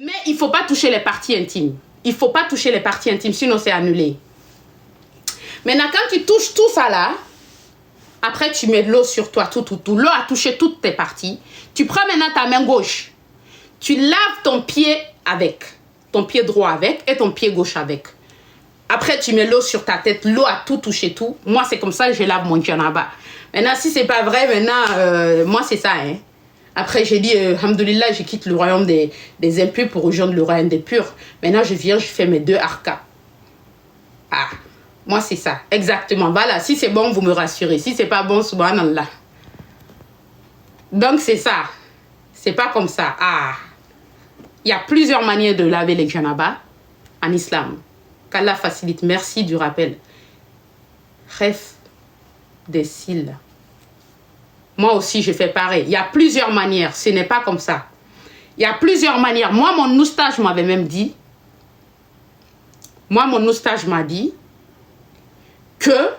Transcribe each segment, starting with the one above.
Mais il ne faut pas toucher les parties intimes. Il ne faut pas toucher les parties intimes, sinon c'est annulé. Maintenant, quand tu touches tout ça là, après tu mets de l'eau sur toi, tout. L'eau a touché toutes tes parties. Tu prends maintenant ta main gauche. Tu laves ton pied avec. Ton pied droit avec et ton pied gauche avec. Après, tu mets l'eau sur ta tête. L'eau a tout touché tout. Moi, c'est comme ça que je lave mon djanaba. Maintenant, si c'est pas vrai, maintenant, moi, c'est ça. Hein. Après, j'ai dit, alhamdoulilah, je quitte le royaume des impurs pour rejoindre le royaume des purs. Maintenant, je viens, je fais mes 2 arkas. Ah, moi, c'est ça. Exactement. Voilà, si c'est bon, vous me rassurez. Si c'est pas bon, subhanallah. Donc, c'est ça. C'est pas comme ça. Ah. Il y a plusieurs manières de laver les djanaba en islam. Qu'Allah facilite. Merci du rappel. Bref, des cils. Moi aussi, je fais pareil. Il y a plusieurs manières. Ce n'est pas comme ça. Il y a plusieurs manières. Moi, mon oustage m'avait même dit. Moi, mon oustage m'a dit que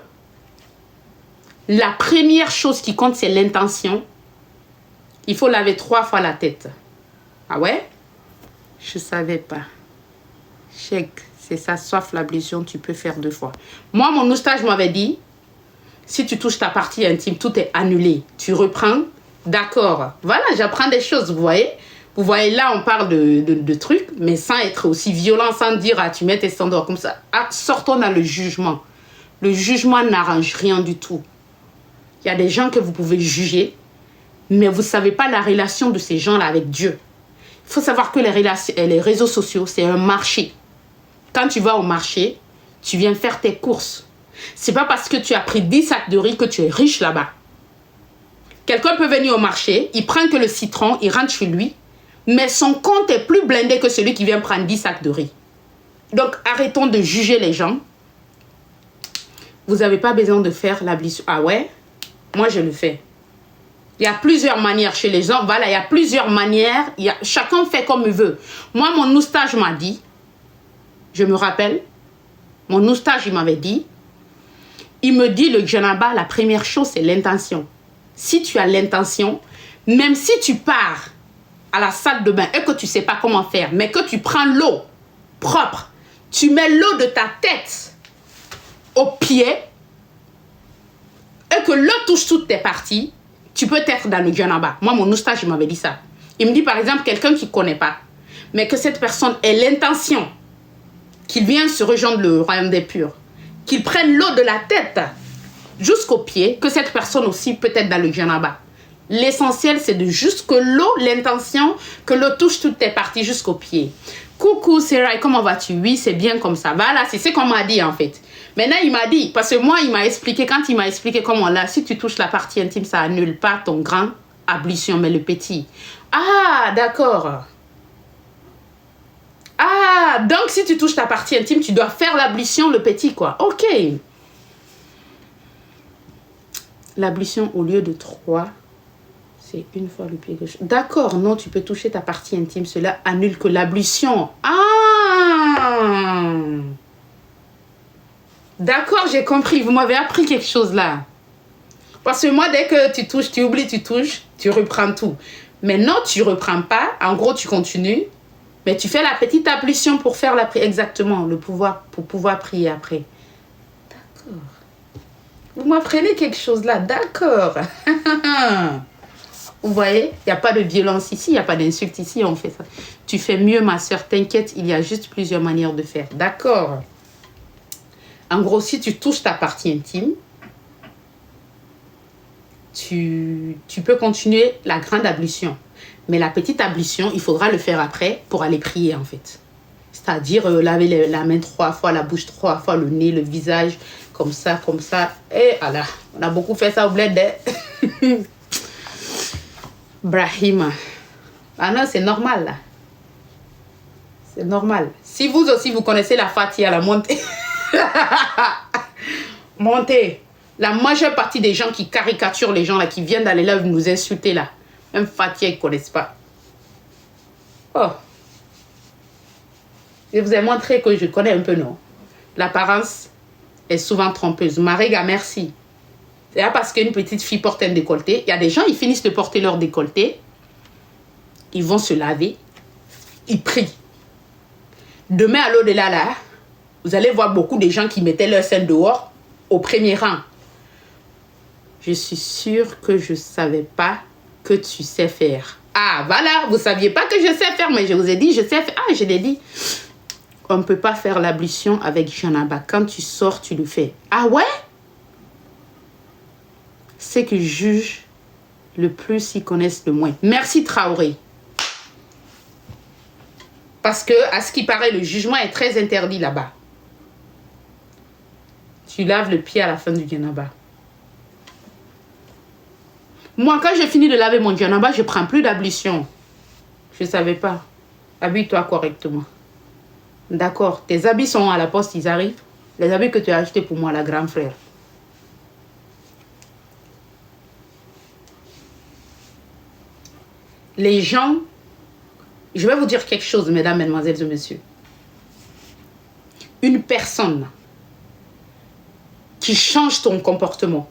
la première chose qui compte, c'est l'intention. Il faut laver 3 fois la tête. Ah ouais? Je ne savais pas. Cheikh, c'est ça, sauf l'ablution, tu peux faire 2 fois. Moi, mon oustage m'avait dit, si tu touches ta partie intime, tout est annulé. Tu reprends, d'accord. Voilà, j'apprends des choses, vous voyez. Vous voyez, là, on parle de trucs, mais sans être aussi violent, sans dire, ah, tu mets tes standards comme ça. Ah, sortons dans le jugement. Le jugement n'arrange rien du tout. Il y a des gens que vous pouvez juger, mais vous ne savez pas la relation de ces gens-là avec Dieu. Il faut savoir que les réseaux sociaux, c'est un marché. Quand tu vas au marché, tu viens faire tes courses. C'est pas parce que tu as pris 10 sacs de riz que tu es riche là-bas. Quelqu'un peut venir au marché, il prend que le citron, il rentre chez lui, mais son compte est plus blindé que celui qui vient prendre 10 sacs de riz. Donc, arrêtons de juger les gens. Vous n'avez pas besoin de faire l'ablution. Ah ouais? Moi, je le fais. Il y a plusieurs manières chez les gens. Voilà, il y a plusieurs manières. Chacun fait comme il veut. Moi, mon oustage m'a dit, je me rappelle, mon oustage, il m'avait dit, il me dit, le djanaba, la première chose, c'est l'intention. Si tu as l'intention, même si tu pars à la salle de bain et que tu ne sais pas comment faire, mais que tu prends l'eau propre, tu mets l'eau de ta tête au pied et que l'eau touche toutes tes parties, tu peux être dans le djanaba. Moi, mon oustage, il m'avait dit ça. Il me dit, par exemple, quelqu'un qui ne connaît pas, mais que cette personne ait l'intention qu'il vienne se rejoindre le royaume des purs, qu'il prenne l'eau de la tête jusqu'au pied, que cette personne aussi peut être dans le djanaba. L'essentiel, c'est de juste que l'eau, l'intention, que l'eau touche toutes tes parties jusqu'au pied. Coucou, Serai, comment vas-tu? Oui, c'est bien comme ça. Voilà, c'est ce qu'on m'a dit en fait. Maintenant, il m'a dit, parce que moi, il m'a expliqué, quand il m'a expliqué comment là, si tu touches la partie intime, ça annule pas ton grand ablution, mais le petit. Ah, d'accord. Ah, donc si tu touches ta partie intime, tu dois faire l'ablution, le petit, quoi. Ok. L'ablution, au lieu de 3, c'est 1 fois le pied gauche. D'accord, non, tu peux toucher ta partie intime. Cela annule que l'ablution. Ah! D'accord, j'ai compris. Vous m'avez appris quelque chose là. Parce que moi, dès que tu touches, tu oublies, tu touches, tu reprends tout. Mais non, tu ne reprends pas. En gros, tu continues. Mais tu fais la petite ablution pour faire la prière. Exactement, pour pouvoir prier après. D'accord. Vous m'apprenez quelque chose là. D'accord. Vous voyez, il n'y a pas de violence ici, il n'y a pas d'insulte ici, on fait ça. Tu fais mieux, ma soeur, t'inquiète, il y a juste plusieurs manières de faire. D'accord. En gros, si tu touches ta partie intime, tu peux continuer la grande ablution. Mais la petite ablution, il faudra le faire après pour aller prier, en fait. C'est-à-dire laver la main 3 fois, la bouche 3 fois, le nez, le visage, comme ça, comme ça. Et voilà, on a beaucoup fait ça au bled. Brahima. Ah non, c'est normal, là. C'est normal. Si vous aussi, vous connaissez la Fatiha, la montée. Montez. La majeure partie des gens qui caricaturent les gens, là, qui viennent d'aller là, nous insulter, là. Même Fatiha, ils ne connaissent pas. Oh. Je vous ai montré que je connais un peu, non? L'apparence est souvent trompeuse. Mariga, merci. C'est là parce qu'une petite fille porte un décolleté. Il y a des gens, ils finissent de porter leur décolleté. Ils vont se laver. il prie. Demain, à l'au-delà, là, vous allez voir beaucoup de gens qui mettaient leur scène dehors au premier rang. Je suis sûre que je ne savais pas que tu sais faire. Ah, voilà, vous ne saviez pas que je sais faire, mais je vous ai dit, je sais faire. Ah, je l'ai dit. On ne peut pas faire l'ablution avec janaba. Quand tu sors, tu le fais. Ah ouais? Ceux qui jugent le plus, ils connaissent le moins. Merci Traoré. Parce que, à ce qui paraît, le jugement est très interdit là-bas. Tu laves le pied à la fin du janaba. Moi, quand j'ai fini de laver mon janaba, je ne prends plus d'ablution. Je ne savais pas. Habille-toi correctement. D'accord, tes habits sont à la poste, ils arrivent. Les habits que tu as achetés pour moi, la grande frère. Les gens, je vais vous dire quelque chose, mesdames, mesdemoiselles et messieurs. Une personne qui change ton comportement,